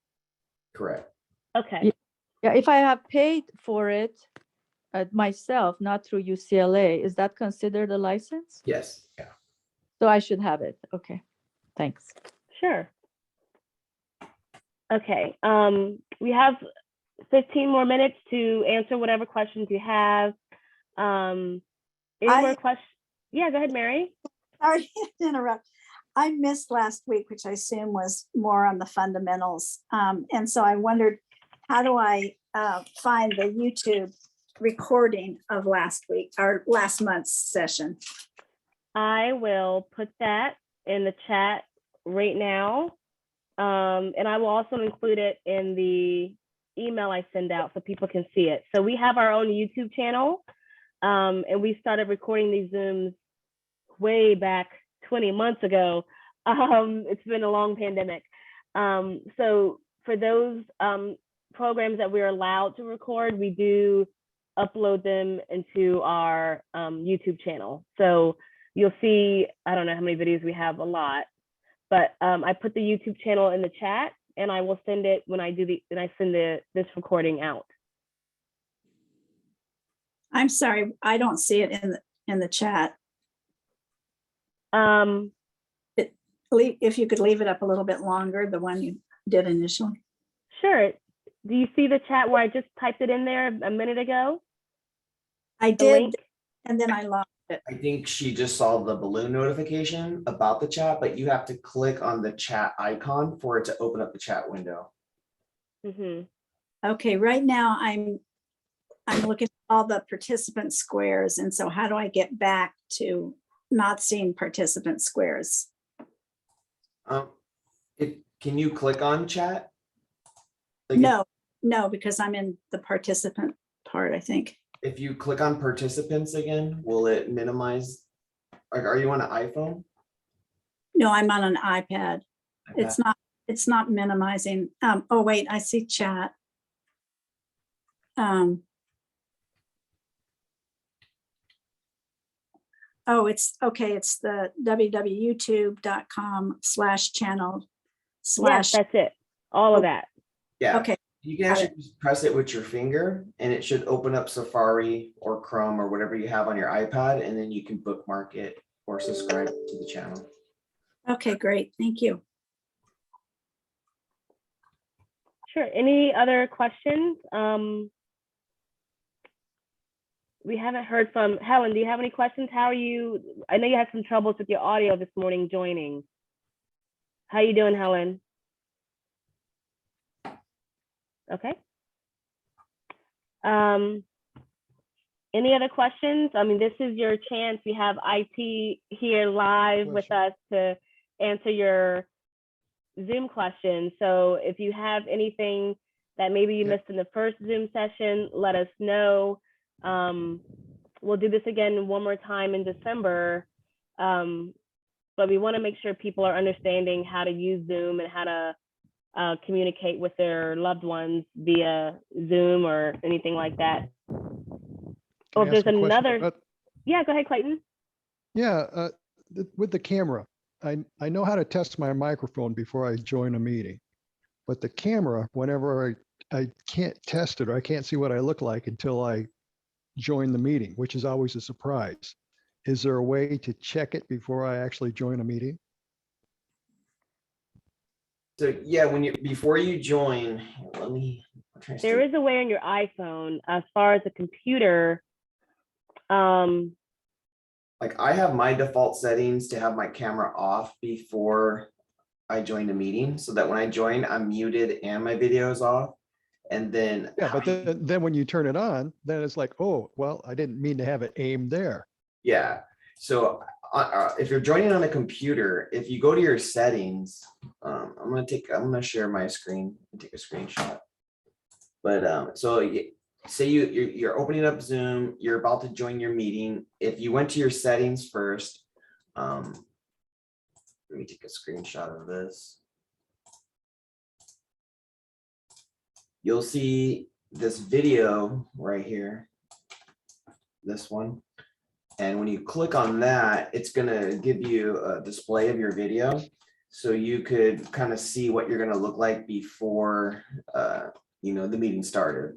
S2: Correct.
S1: Okay.
S6: Yeah, if I have paid for it myself, not through UCLA, is that considered a license?
S2: Yes. Yeah.
S6: So I should have it. Okay. Thanks.
S1: Sure. Okay. We have 15 more minutes to answer whatever questions you have. Any more questions? Yeah, go ahead, Mary.
S9: Sorry to interrupt. I missed last week, which I assume was more on the fundamentals. And so I wondered, how do I find the YouTube recording of last week or last month's session?
S1: I will put that in the chat right now. And I will also include it in the email I send out so people can see it. So we have our own YouTube channel, and we started recording these Zooms way back 20 months ago. It's been a long pandemic. So for those programs that we're allowed to record, we do upload them into our YouTube channel. So you'll see, I don't know how many videos we have, a lot, but I put the YouTube channel in the chat and I will send it when I send this recording out.
S9: I'm sorry, I don't see it in the chat. If you could leave it up a little bit longer, the one you did initially.
S1: Sure. Do you see the chat where I just typed it in there a minute ago?
S9: I did, and then I lost
S2: I think she just saw the balloon notification about the chat, but you have to click on the chat icon for it to open up the chat window.
S9: Okay, right now I'm looking at all the participant squares. And so how do I get back to not seeing participant squares?
S2: Can you click on chat? Like
S9: No, because I'm in the participant part, I think.
S2: if you click on participants again, will it minimize? Like, are you on an iPhone?
S9: No, I'm on an iPad.
S2: iPad?
S9: It's not minimizing. Oh, wait, I see chat. Oh, it's okay. It's the www.youtube.com/channel/
S1: Yes, that's it. All of that.
S2: Yeah.
S9: Okay.
S2: You can actually just press it with your finger and it should open up Safari or Chrome or whatever you have on your iPad, and then you can bookmark it or subscribe to the channel.
S9: Okay, great. Thank you.
S1: Sure. Any other questions? We haven't heard from Helen. Do you have any questions? How are you? I know you had some troubles with your audio this morning joining. How you doing, Helen? Okay. Any other questions? I mean, this is your chance. We have IT here live with us to answer your Zoom questions. So if you have anything that maybe you missed in the first Zoom session, let us know. We'll do this again one more time in December. But we want to make sure people are understanding how to use Zoom and how to communicate with their loved ones via Zoom or anything like that. Oh, if there's another, yeah, go ahead, Clayton.
S10: Yeah, with the camera, I know how to test my microphone before I join a meeting, but the camera, whenever I can't test it or I can't see what I look like until I join the meeting, which is always a surprise. Is there a way to check it before I actually join a meeting?
S2: So yeah, before you join,
S1: There is a way on your iPhone. As far as the computer,
S2: like I have my default settings to have my camera off before I join the meeting, so that when I join, I'm muted and my video is off. And then
S10: yeah, but then when you turn it on, then it's like, oh, well, I didn't mean to have it aimed there.
S2: Yeah. So if you're joining on a computer, if you go to your settings, I'm gonna share my screen and take a screenshot. But so say you're opening up Zoom, you're about to join your meeting. If you went to your settings first, let me take a screenshot of this. You'll see this video right here, this one. And when you click on that, it's gonna give you a display of your video. So you could kind of see what you're gonna look like before the meeting started.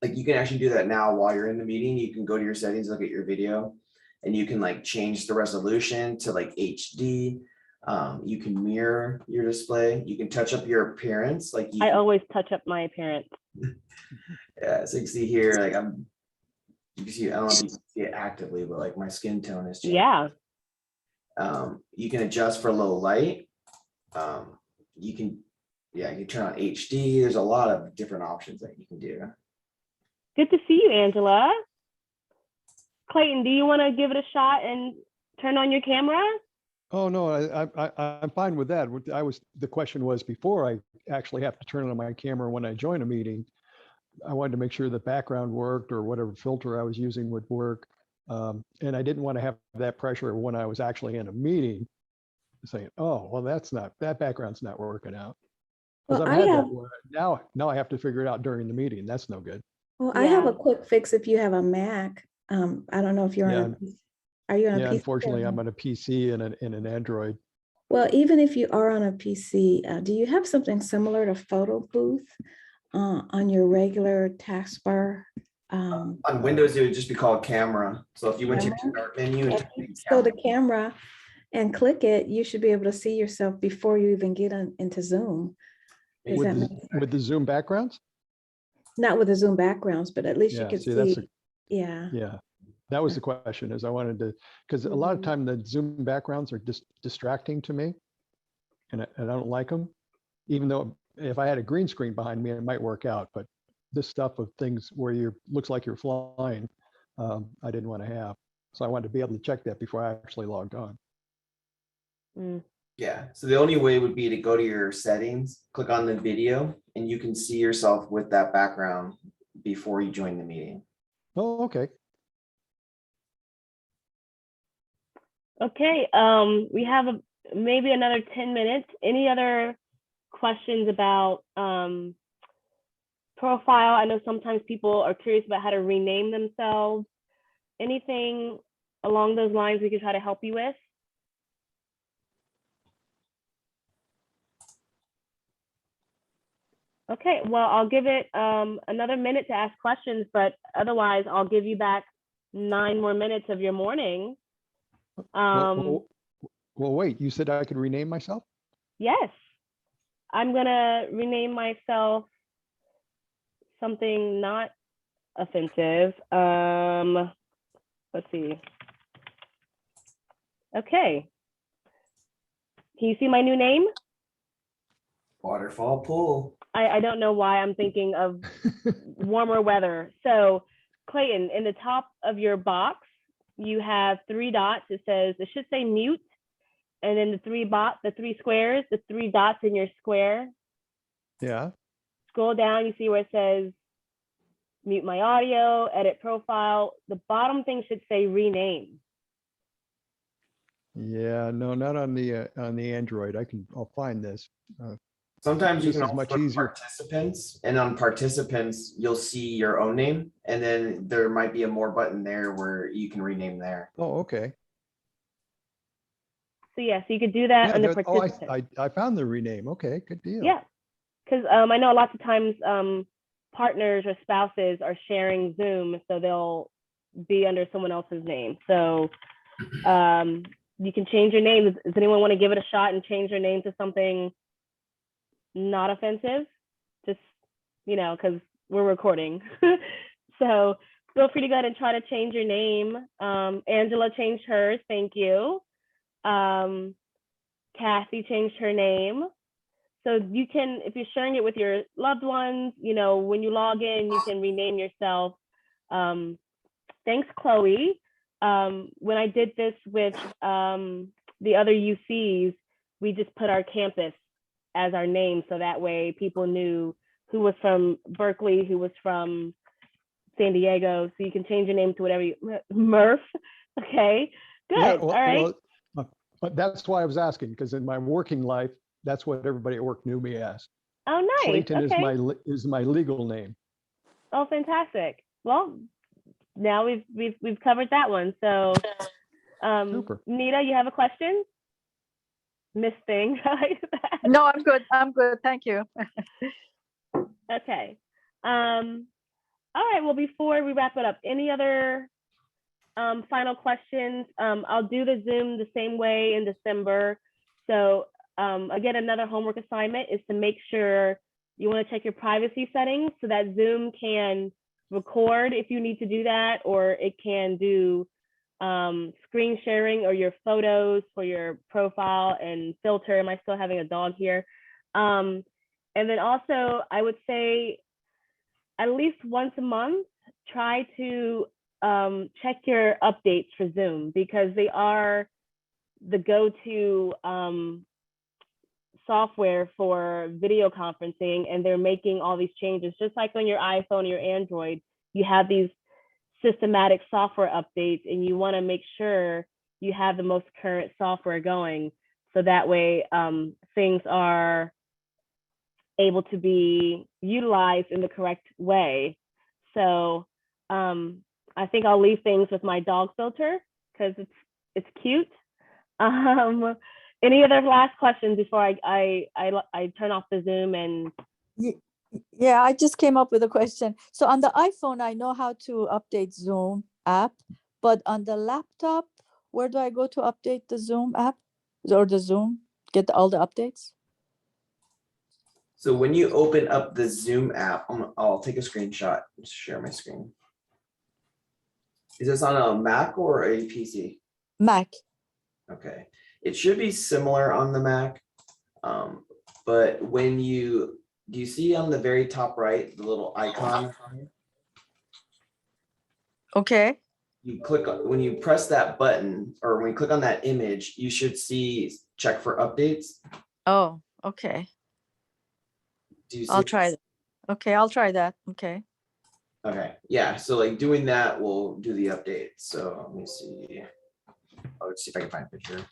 S2: Like you can actually do that now while you're in the meeting. You can go to your settings, look at your video, and you can like change the resolution to like HD. You can mirror your display. You can touch up your appearance. Like
S1: I always touch up my appearance.
S2: Yeah, so you can see here, like you can see, I don't know if you can see it actively, but like my skin tone is changing.
S1: Yeah.
S2: You can adjust for low light. You can turn on HD. There's a lot of different options that you can do.
S1: Good to see you, Angela. Clayton, do you want to give it a shot and turn on your camera?
S10: Oh, no, I'm fine with that. The question was before I actually have to turn on my camera when I join a meeting, I wanted to make sure the background worked or whatever filter I was using would work. And I didn't want to have that pressure when I was actually in a meeting saying, oh, well, that background's not working out. Because
S5: Well,
S10: I've had that one. Now I have to figure it out during the meeting. That's no good.
S5: Well, I have a quick fix if you have a Mac. I don't know if you're on are you on a PC?
S10: Unfortunately, I'm on a PC and an Android.
S5: Well, even if you are on a PC, do you have something similar to Photo Booth on your regular taskbar?
S2: On Windows, it would just be called Camera. So if you went to your start menu and
S5: go to Camera and click it, you should be able to see yourself before you even get into Zoom.
S10: With the Zoom backgrounds?
S5: Not with the Zoom backgrounds, but at least you can see.
S10: Yeah. That was the question, is I wanted to, because a lot of time the Zoom backgrounds are just distracting to me, and I don't like them. Even though if I had a green screen behind me, it might work out. But this stuff of things where you're looks like you're flying, I didn't want to have. So I wanted to be able to check that before I actually logged on.
S2: Yeah, so the only way would be to go to your settings, click on the video, and you can see yourself with that background before you join the meeting.
S10: Oh, okay.
S1: Okay, we have maybe another 10 minutes. Any other questions about profile? I know sometimes people are curious about how to rename themselves. Anything along those lines we can try to help you with? Okay, well, I'll give it another minute to ask questions, but otherwise I'll give you back 9 more minutes of your morning.
S10: Well, wait, you said I could rename myself?
S1: Yes, I'm gonna rename myself something not offensive. Let's see. Okay. Can you see my new name?
S2: Waterfall pool.
S1: I don't know why I'm thinking of warmer weather. So Clayton, in the top of your box, you have 3 dots. It should say mute. And then the 3 squares, the 3 dots in your square.
S10: Yeah.
S1: Scroll down, you see where it says mute my audio, edit profile. The bottom thing should say rename.
S10: Yeah, no, not on the Android. I'll find this.
S2: Sometimes you
S10: This
S2: can
S10: is
S2: also
S10: much
S2: go to
S10: easier.
S2: participants, and on participants, you'll see your own name, and then there might be a more button there where you can rename there.
S10: Oh, okay.
S1: So yeah, so you could do that
S10: Yeah,
S1: under
S10: oh,
S1: participants.
S10: I found the rename. Okay, good deal.
S1: Yeah, because I know lots of times partners or spouses are sharing Zoom, so they'll be under someone else's name. So you can change your name. Does anyone want to give it a shot and change their name to something not offensive? Just, because we're recording. So feel free to go ahead and try to change your name. Angela changed hers, thank you. Kathy changed her name. So you can, if you're sharing it with your loved ones, when you log in, you can rename yourself. Thanks, Chloe. When I did this with the other UCs, we just put our campus as our name. So that way people knew who was from Berkeley, who was from San Diego. So you can change your name to whatever you, Murph. Okay, good.
S10: Yeah,
S1: All right.
S10: But that's why I was asking, because in my working life, that's what everybody at work knew me as.
S1: Oh, nice.
S10: Clayton
S1: Okay.
S10: is my legal name.
S1: Oh, fantastic. Well, now we've covered that one. So,
S10: Super.
S1: Nita, you have a question? Miss Thing.
S6: No, I'm good. I'm good. Thank you.
S1: Okay. All right. Well, before we wrap it up, any other final questions? I'll do the Zoom the same way in December. So again, another homework assignment is to make sure you want to check your privacy settings so that Zoom can record if you need to do that, or it can do screen sharing or your photos for your profile and filter. Am I still having a dog here? And then also, I would say at least once a month, try to check your updates for Zoom, because they are the go-to software for video conferencing, and they're making all these changes. Just like on your iPhone or your Android, you have these systematic software updates, and you want to make sure you have the most current software going, so that way things are able to be utilized in the correct way. So I think I'll leave things with my dog filter because it's cute. Any other last questions before I turn off the Zoom? And
S11: yeah, I just came up with a question. So on the iPhone, I know how to update Zoom app, but on the laptop, where do I go to update the Zoom app or the Zoom, get all the updates?
S2: So when you open up the Zoom app, I'll take a screenshot, share my screen. Is this on a Mac or a PC?
S11: Mac.
S2: Okay, it should be similar on the Mac. But when do you see on the very top right, the little icon?
S6: Okay.
S2: You click on, when you press that button, or when you click on that image, you should see check for updates.
S6: Oh, okay.
S2: Do you see?
S6: I'll try that. Okay, I'll try that. Okay.
S2: Okay, yeah, so like doing that will do the update. So let me see. Oh, let's see if I can find a picture.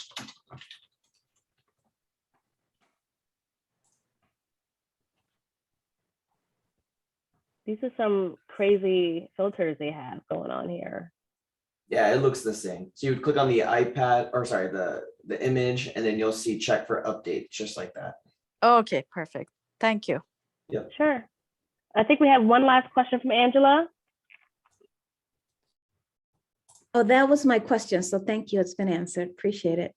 S1: These are some crazy filters they have going on here.
S2: Yeah, it looks the same. So you would click on the iPad, or sorry, the image, and then you'll see check for updates, just like that.
S6: Okay, perfect. Thank you.
S2: Yep.
S1: Sure. I think we have one last question from Angela.
S5: Oh, that was my question. So thank you. It's been answered. Appreciate it.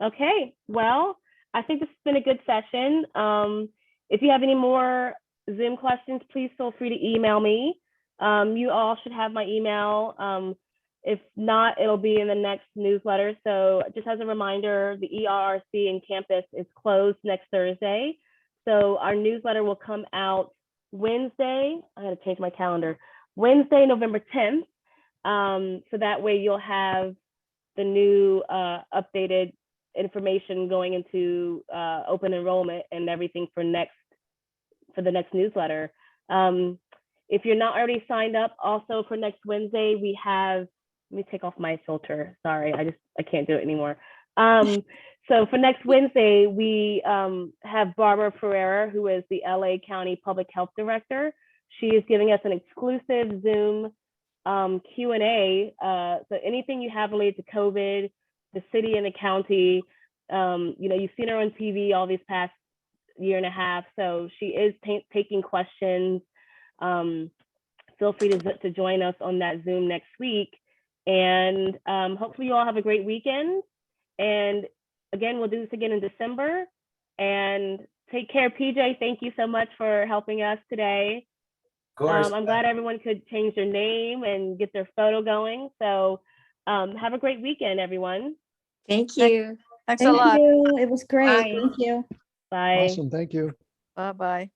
S1: Okay, well, I think this has been a good session. If you have any more Zoom questions, please feel free to email me. You all should have my email. If not, it'll be in the next newsletter. So just as a reminder, the ERRC in campus is closed next Thursday. So our newsletter will come out Wednesday. I gotta change my calendar. Wednesday, November 10th. So that way you'll have the new updated information going into open enrollment and everything for the next newsletter. If you're not already signed up, also for next Wednesday, we have, let me take off my filter. Sorry, I can't do it anymore. So for next Wednesday, we have Barbara Ferreira, who is the LA County Public Health Director. She is giving us an exclusive Zoom Q&A. So anything you have related to COVID, the city and the county, you've seen her on TV all these past year and a half. So she is taking questions. Feel free to join us on that Zoom next week. And hopefully you all have a great weekend. And again, we'll do this again in December. And take care, PJ. Thank you so much for helping us today.
S2: Of course.
S1: I'm glad everyone could change their name and get their photo going. So have a great weekend, everyone.
S8: Thank you.
S6: Thanks a lot.
S5: Thank you. It was great.
S8: Bye.
S5: Thank you.
S1: Bye.
S10: Awesome, thank you.
S6: Bye-bye.